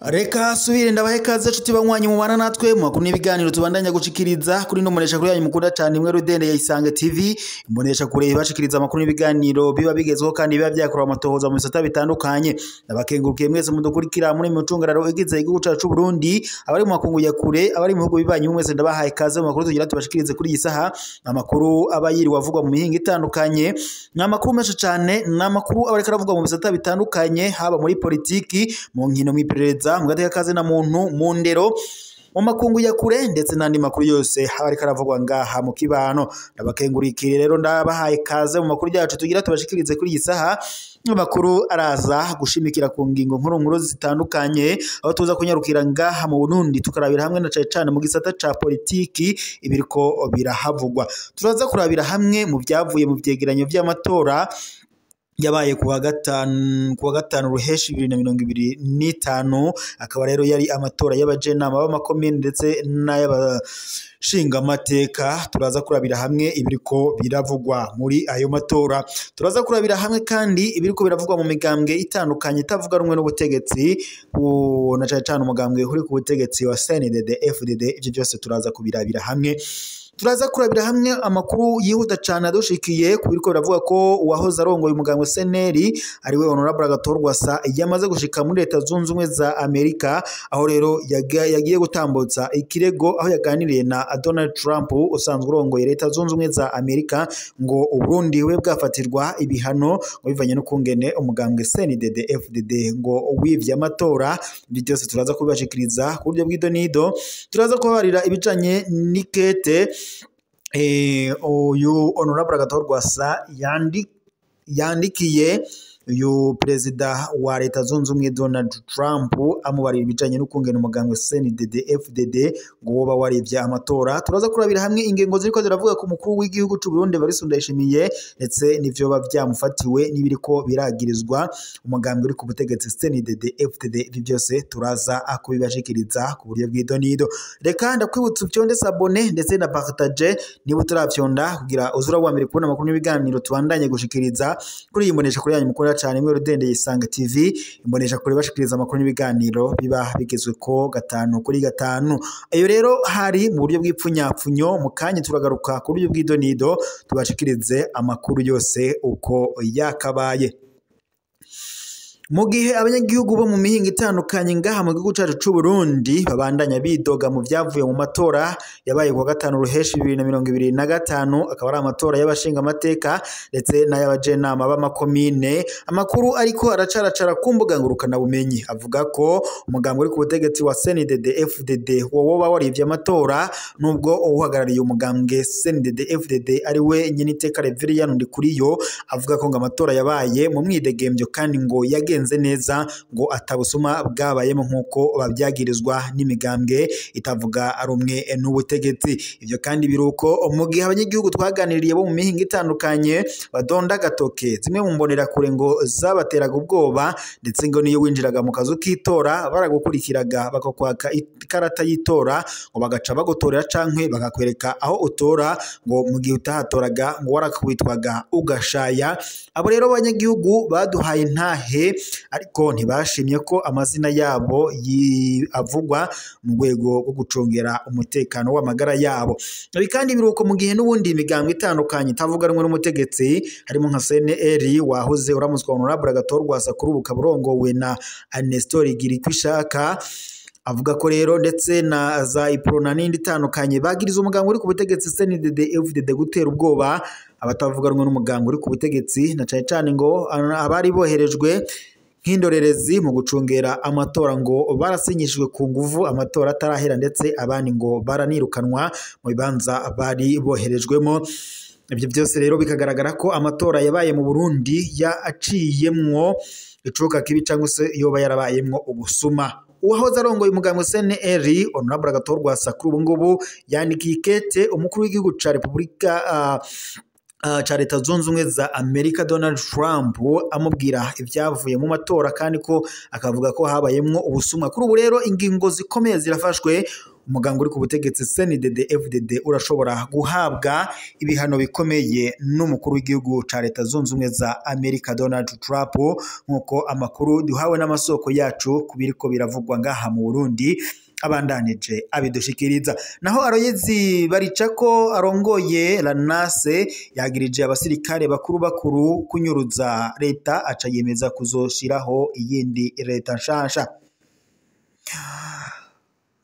Reka subire ndabahe kaze cuti banywanyi mubana natwe mu makuru n'ibiganiro tubandanya gucikiriza kuri no munesha kuri yanyu mukunda cyane imwe Rudende ya Isange TV imbonesha kure bashikiriza amakuru n'ibiganiro biba bigezweho kandi biba byakora amatohoza mu bisata bitandukanye nabakengurukiye mwese mudukurikira muri mucungararo igize igihugu cyacu Burundi abari mu makungu ya kure abari mu bihugu bibanyi mwese ndabahaye kaze mu makuru tugira tubashikirize kuri iyi saha amakuru abayiri wavugwa mu mihinga itandukanye n'amakuru menshi cyane n'amakuru abareka ravugwa mu bisata bitandukanye haba muri politiki mu nkino mwiperereza mugateka kaze na muntu mu ndero mu makungu ya kure ndetse n'andi makuru yose habarika aravugwa ngaha mu kibano ndabakengurikire rero ndabahaye kaze mu makuru yacu tugira tubashikirize kuri iyi saha amakuru araza gushimikira ku ngingo nkuru zitandukanye aho tuza kunyarukira ngaha mu Burundi tukarabira hamwe na cyane mu gisata ca politiki ibiriko birahavugwa turaza kurabira hamwe mu byavuye mu byegeranyo by'amatora yabaye kuwa gatanu ruheshi 2025 akaba rero yari amatora y'abajenama b'amakomine ndetse n'ay'abashinga amateka turaza kurabira hamwe ibiriko biravugwa muri ayo matora turaza kurabira hamwe kandi ibiriko biravugwa mu migambwe itandukanye itavuga rumwe n'ubutegetsi na cyane umugambwe uri ku butegetsi wa CNDD FDD ibyo byose turaza kubirabira hamwe turaza kurabira hamwe amakuru yihuta cyane adushikiye kubiriko biravuga ko uwahoze arongoye umugambwe CNL ariwe Honorable Agathon yamaze gushika muri leta zunze ubumwe za Amerika aho rero yagiye gutambutsa ikirego aho yaganiriye na Donald Trump usanzwe urongoye leta zunze ubumwe za Amerika ngo Burundi we bwafatirwa ibihano ngo bivanye no kungene umugambwe CNDD FDD ngo wivye amatora ibyo byose turaza kubashikiriza ku buryo bw'idonido turaza kubarira ibicanye nikete uyu Honorable Agathon yandikiye uyu perezida wa leta zunze ubumwe Donald Trump amubarira ibijanye n'ukungena umugambwe CNDD FDD ngo woba warivye amatora turaza kurabira hamwe ingengo ziriko ziravuga ku mukuru w'igihugu cy'u Burundi Evariste Ndayishimiye ndetse n'ivyo bavyamufatiwe n'ibiriko biragirizwa umugambwe uri ku butegetsi CNDD FDD ibi byose turaza akubibashikiriza ku buryo bw'idonido reka ndakwibutsa ubyonde sabone ndetse na partage niba utaravyonda kugira uzura wa mbere kubona amakuru n'ibiganiro tubandanye gushikiriza kuri iyi mbonesha kuri yanyu mukuru cyane imwe Rudende ya Isange TV imbonesha kuri bashikiriza amakuru n'ibiganiro biba bigezwe ko 5 kuri 5 ayo rero hari mu buryo bw'ipfunyapfunyo mu kanya turagaruka ku buryo bw'idonido tubashikirize amakuru yose uko yakabaye mu gihe abanyagihugu bo mu mihinga itandukanye ngaha mu gihugu cyacu cy'u Burundi babandanya bidoga mu byavuye mu matora yabaye kuwa gatanu ruheshi 2025 akaba ari amatora y'abashinga amateka ndetse n'ay'abajenama b'amakomine amakuru ariko aracaracara ku mbuga ngurukana bumenyi avuga ko umugambwe uri ku butegetsi wa CNDD FDD woba warivye amatora nubwo uhagarariye umugambwe CNDD FDD ari we Nyeniteka Reverien Ndikuriyo avuga ko ngo amatora yabaye mu mwidegembyo kandi ngo yagenze neza ngo atabusuma bwabayemo nkuko babyagirizwa n'imigambwe itavuga ari umwe n'ubutegetsi ibyo kandi biruko mu gihe abanyagihugu twaganiriye bo mu mihinga itandukanye badonda gatoke zimwe mu mbonera kure ngo zabateraga ubwoba ndetse ngo niyo winjiraga mu kazu k'itora baragukurikiraga bakakwaka ikarata y'itora ngo bagaca bagotorera cankwe bakakwereka aho utora ngo mu gihe utahatoraga ngo warakwitwaga ugashaya abo rero abanyagihugu baduhaye ntahe ariko ntibashimye ko amazina yabo avugwa mu rwego rwo gucungera umutekano w'amagara yabo kandi biruko mu gihe n'ubundi imigambwe itandukanye itavuga rumwe n'umutegetsi harimo nka CNL wahoze uramuswa Honorable Agathon kuri ubu kaburongowe na Nestor Girkwishaka avuga ko rero ndetse na za iprona n'indi itandukanye bagiriza umugambwe uri ku butegetsi CNDD FDD gutera ubwoba abatavuga rumwe n'umugambwe uri ku butegetsi na cyane ngo abari boherejwe nk'indorerezi mu gucungera amatora ngo barasinyishijwe ku nguvu amatora atarahera ndetse abandi ngo baranirukanwa mu bibanza bari boherejwemo ibyo byose rero bikagaragara ko amatora yabaye mu Burundi yaciyemwo icuka kibi cyangwa se yoba yarabayemwo ubusuma uwahoze arongoye umugambwe CNL Honorable Agathon kuri ubu ngubu yandikiye ikete umukuru w'igihugu ca Repubulika cha leta zunze ubumwe za Amerika Donald Trump amubwira ibyavuye mu matora kandi ko akavuga ko habayemwo ubusumwa kuri ubu rero ingingo zikomeye zirafashwe umugambi uri ku butegetsi CNDD-FDD urashobora guhabwa ibihano bikomeye n'umukuru w'igihugu ca Leta Zunze Ubumwe za Amerika Donald Trump nkuko amakuru duhawe n'amasoko yacu kubiriko biravugwa ngaha mu Burundi abandanije abidushikiriza. Naho Aloyizi Baricako arongoye Lanase yagirije abasirikare bakuru kunyuruza leta aca yemeza kuzoshiraho iyindi leta nshasha.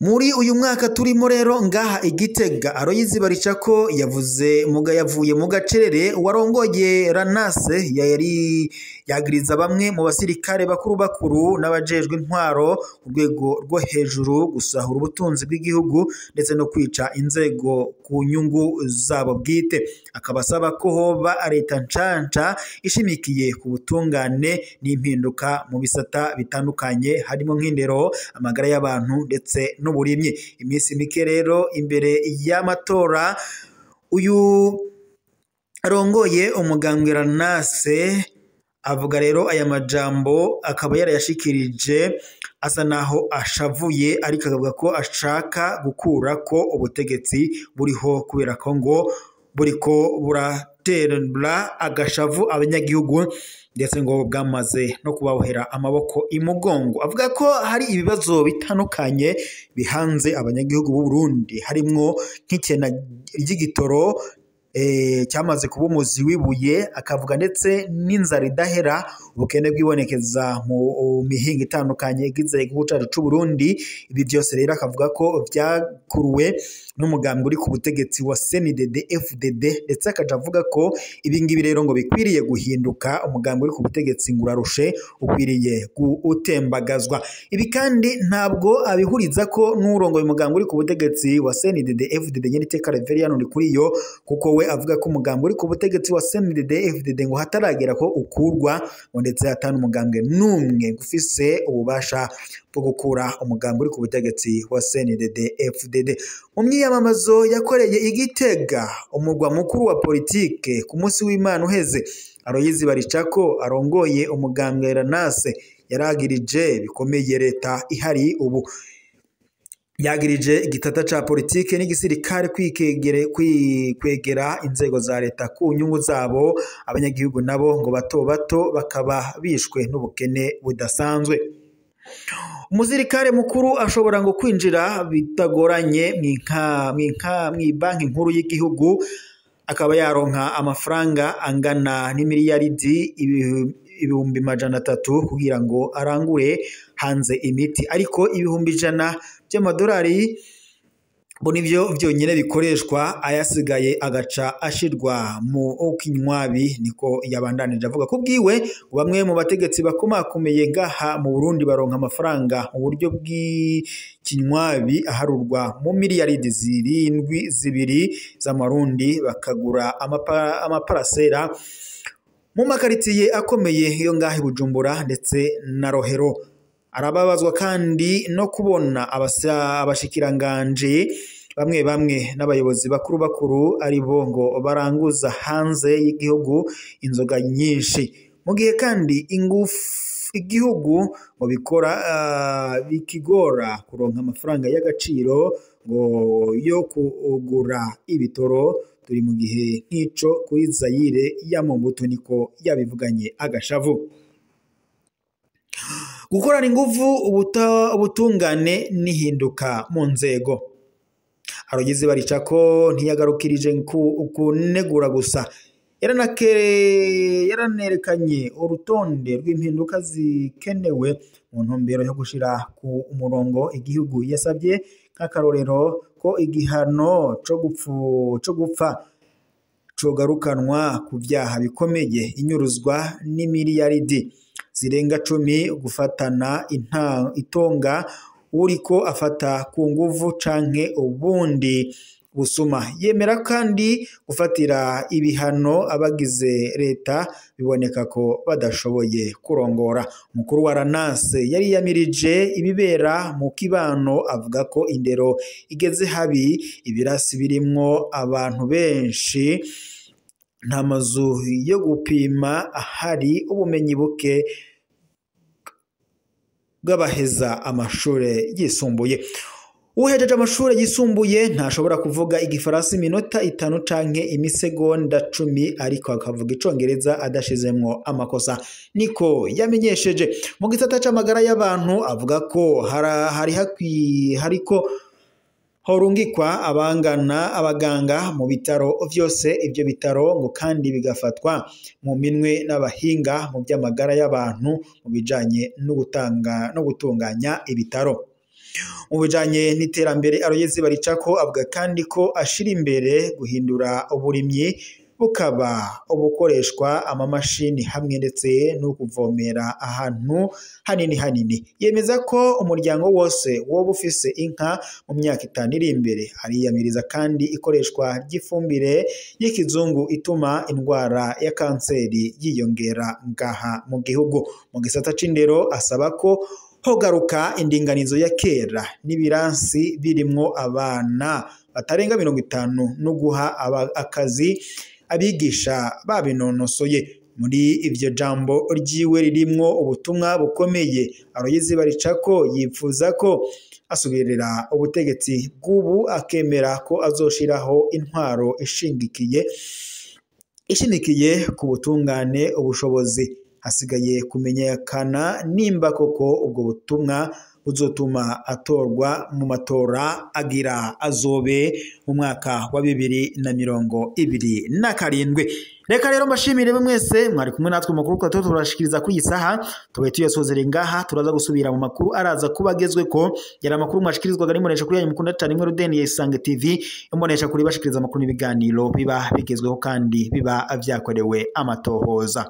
Muri uyu mwaka turimo rero ngaha Igitega, Aloyizi Baricako yavuye mu gacerere warongoye Lanase yari yagiriza bamwe mu basirikare bakuru n'abajejwe intwaro urwego rwo hejuru gusahura ubutunzi bw'igihugu ndetse no kwica inzego ku nyungu zabo bwite. Akabasaba ko hoba leta nshasha ishimikiye ku butungane n'impinduka mu bisata bitandukanye harimo nk'indero, amagara y'abantu ndetse n'uburimyi. Iminsi mike rero imbere y'amatora uyu arongoye umugambwe Lanase avuga rero aya majambo akaba yarayashikirije asa naho ashavuye, ariko akavuga ko ashaka gukura ko ubutegetsi buriho kubera ko ngo buriko buraterera agashavu abanyagihugu ndetse ngo bwamaze no kubabohera amaboko imugongo. Avuga ko hari ibibazo bitandukanye bihanze abanyagihugu b'u Burundi harimwo nk'ikena ry'igitoro cyamaze kuba umuzi wibuye, akavuga ndetse n'inzara idahera, ubukene bwibonekeza mu mihinga itandukanye igize igihugu cyacu cy'u Burundi. Ibi byose rero akavuga ko byakuruwe n'umugambi uri ku butegetsi wa CNDD-FDD ndetse akaja avuga ko ibi ngibi rero ngo bikwiriye guhinduka, umugambi uri ku butegetsi ngurarushe ukwiriye gutembagazwa. Ibi kandi ntabwo abihuriza ko n'urongoye umugambi uri ku butegetsi wa CNDD-FDD Nyeniteka Reverien Ndikuriyo, kuko we avuga ko umugambi uri ku butegetsi wa CNDD-FDD ngo hataragera ko ukurwa ngo ndetse hatanu umugambwe n'umwe ufise ububasha bwo gukura umugambi uri ku butegetsi wa CNDD-FDD. Mu myiyamamazo yakoreye Igitega umugwa mukuru wa politike ku munsi w'Imana uheze, Aloyizi Baricako arongoye umugambwe Lanase yaragirije bikomeye leta ihari ubu, yagirije igitata ca politike n'igisirikare kwegera inzego za leta ku nyungu zabo, abanyagihugu nabo ngo bato bakaba bishwe n'ubukene budasanzwe. Umusirikare mukuru ashobora ngo kwinjira bitagoranye mw'ibanki nkuru y'igihugu akaba yaronka amafaranga angana n'imiliyaridi ibihumbi 300 kugira ngo arangure hanze imiti, ariko ibihumbi 100 by'amadolari bo nivyo vyonyene bikoreshwa, ayasigaye agaca ashirwa mu kinywabi. Niko yabandanije avuga ko bwiwe bamwe mu bategetsi bakomakomeye ngaha mu Burundi baronka amafaranga mu buryo bw'ikinywabi aharurwa mu miliyaridi 2 z'amarundi, bakagura amaparasera mu makaritiye akomeye yo ngaha Bujumbura ndetse na Rohero. Arababazwa kandi no kubona abashikiranganje bamwe n'abayobozi bakuru ari bo ngo baranguza hanze y'igihugu inzoga nyinshi, mu gihe kandi igihugu ngo bikigora kuronka amafaranga y'agaciro ngo yo kugura ibitoro. Turi mu gihe nk'ico kuri Zaire ya Mobutu, niko yabivuganye agashavu. Gukorana inguvu ubutungane nihinduka mu nzego. Aloyizi Baricako ntiyagarukirije kunegura gusa, yaranerekanye urutonde rw'impinduka zikenewe mu ntumbero yo gushira ku umurongo igihugu. Yasabye nk'akarorero ko igihano co gupfa cogarukanwa ku byaha bikomeye, inyuruzwa n'imiliyaridi zirenga 10, gufatana itonga uriko afata ku nguvu canke ubundi busuma. Yemera kandi gufatira ibihano abagize leta biboneka ko badashoboye kurongora. Umukuru wa Lanase yari yamirije ibibera mu kibano, avuga ko indero igeze habi, ibirasi birimwo abantu benshi, nta mazu yo gupima ahari, ubumenyi buke bw'abaheza amashure yisumbuye. uhejeje amashuri yisumbuye ntashobora kuvuga igifaransa iminota 5 canke imisegonda 10 ariko akavuga icongereza adashizemwo amakosa niko yamenyesheje. Mu gisata c'amagara y'abantu avuga ko hariko horungikwa abaganga mu bitaro vyose. Ivyo bitaro ngo kandi bigafatwa mu minwe n'abahinga mu by'amagara y'abantu mu bijanye no gutunganya ibitaro. Mu bijanye n'iterambere Aloysi Baricako avuga kandi ko ashira imbere guhindura uburimyi bukaba ubukoreshwa amamashini hamwe ndetse no kuvomera ahantu hanini. Yemeza ko umuryango wose woba ufise inka mu myaka 5 iri imbere. Ariyamiriza kandi ikoreshwa ry'ifumbire y'ikizungu ituma indwara ya kanseri yiyongera ngaha mu gihugu. Mu gisata c'indero asaba ko hogaruka indinganizo ya kera n'ibiransi birimwo abana batarenga 50 no guha akazi abigisha babinonosoye. Muri ivyo jambo ryiwe ririmwo ubutumwa bukomeye. Aloysi Baricako yipfuza ko asubirira ubutegetsi bw'ubu akemera ko azoshiraho intwaro ishimikiye ku butungane ubushobozi. Hasigaye kumenyekana nimba koko ubwo butumwa buzotuma atorwa mu matora agira azobe mu mwaka wa 2027. Reka rero mbashimire mwese mwari kumwe natwe makuru ko turashikiriza ku isaha tubaye tuyasozere ngaha. Turaza gusubira mu makuru araza kubagezwe ko yari amakuru mwashikirizwaga n'imonesha kuri yanyu mukunda cyane imwe Rudeni ya Isange TV imonesha kuri bashikiriza amakuru n'ibiganiro biba bigezweho kandi biba avyakorewe amatohoza.